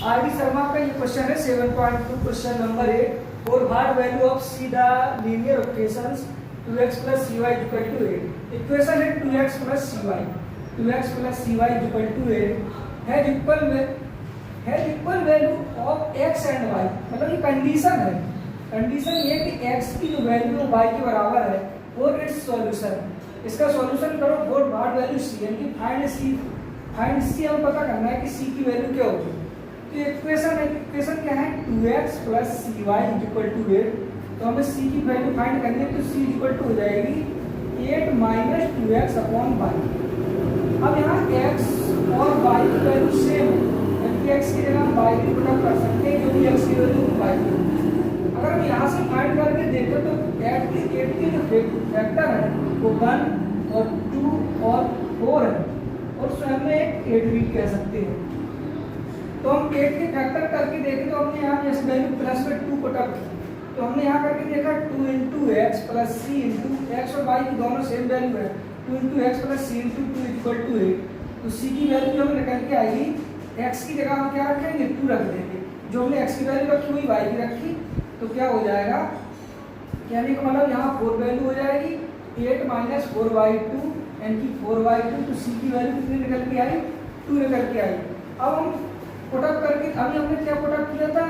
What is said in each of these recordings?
R D Sharma का ये question है 7.2 question number 8 for what value of see the linear equations 2x plus cy equal to 8 equation है 2x plus cy 2x plus cy equal to 8 has equal value of x and y मतलब ये condition है। Condition ये कि x की जो value है y के बराबर है और इट्स सॉल्यूशन इसका सॉल्यूशन करो फॉर व्हाट वैल्यू c यानी कि फाइंड c हमें पता करना है कि c की वैल्यू क्या होगी। तो इक्वेशन क्या है 2x plus cy equal to 8 तो हमें c की वैल्यू फाइंड करनी है तो c इक्वल टू हो जाएगी 8 minus 2x upon y। अब यहाँ x और y की वैल्यू सेम है यानी x की जगह हम y की पुट कर सकते हैं क्योंकि x की वैल्यू y अगर हम यहाँ से फाइंड करके देखें तो 8 के जो फैक्टर है वो 1 और 2 और 4 है और स्वयं में 8 भी कह सकते हैं। तो हम 8 के फैक्टर करके देखें तो हमने यहाँ इस वैल्यू प्लस में 2 पुट अप तो हमने यहाँ करके देखा 2 into x plus c into x और y की दोनों सेम वैल्यू है 2 into x plus c into 2 equal to 8 तो c की वैल्यू जो हमें निकल के आएगी x की जगह हम क्या रखेंगे 2 रख देंगे जो हमने x की वैल्यू रखी हुई y की रखी तो क्या हो जाएगा यानी कि मतलब यहाँ 4 वैल्यू हो जाएगी 8 minus 4y2 यानी कि 4y2 तो c की वैल्यू कितनी निकल के आई 2 निकल के आई। अब हम पुटअप करके अभी हमने क्या पुटअप किया था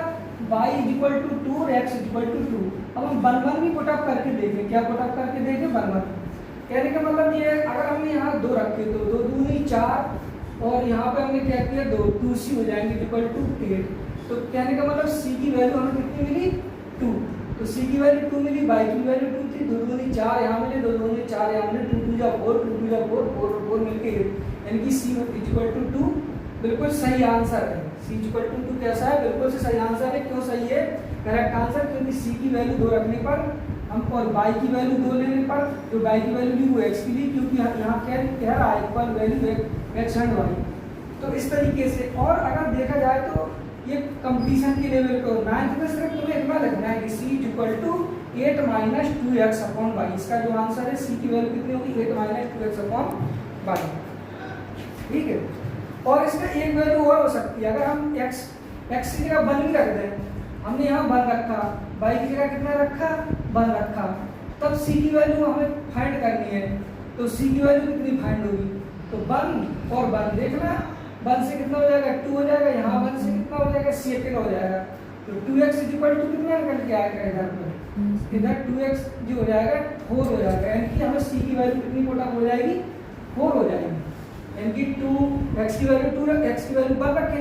y इक्वल टू 2 और x इक्वल टू 2। अब हम 1 भी पुटअप करके देखें क्या पुटअप करके देखें 1 कहने का मतलब ये अगर हमने यहाँ 2 रखे तो 2 दूनी 4 और यहाँ पे हमने क्या किया 2c हो जाएंगे इक्वल टू 8 तो कहने का मतलब c की वैल्यू हमें कितनी मिली 2 तो c की वैल्यू 2 मिली y की वैल्यू 2 थी 2 दूनी 4 यहाँ मिले 2 दूनी 4 यहाँ मिले 2 2 जा 4 2 2 जा 4 4 4 मिलके यानी कि c इक्वल टू 2 बिल्कुल सही आंसर है। c इक्वल टू 2 कैसा है बिल्कुल से सही आंसर है। क्यों सही है करेक्ट आंसर क्योंकि c की वैल्यू 2 रखने पर हम और y की वैल्यू 2 लेने पर जो y की वैल्यू ली वो x की ली क्योंकि यहाँ क्या कह रहा है equal value x and y। तो इस तरीके से और अगर देखा जाए तो ये कंपटीशन के लेवल पे 9th में सिर्फ तुम्हें इतना लिखना है कि c equal to 8 minus 2x upon y इसका जो आंसर है c की वैल्यू कितनी होगी 8 minus 2x upon y ठीक है। और इसका एक वैल्यू और हो सकती है अगर हम x की जगह 1 भी रख दें हमने यहाँ 1 रखा y की जगह कितना रखा 1 रखा तब c की वैल्यू हमें फाइंड करनी है तो c की वैल्यू कितनी फाइंड होगी तो 1 और 1 देखना 1 से कितना हो जाएगा 2 हो जाएगा यहाँ 1 से कितना हो जाएगा सेकंड हो जाएगा तो 2x इक्वल टू कितना निकल के आएगा इधर 2x जो हो जाएगा 4 हो जाएगा यानी कि हमें c की वैल्यू कितनी पुट अप हो जाएगी 4 हो जाएगी यानी कि 2 x की वैल्यू 2 x की वैल्यू 1 रखें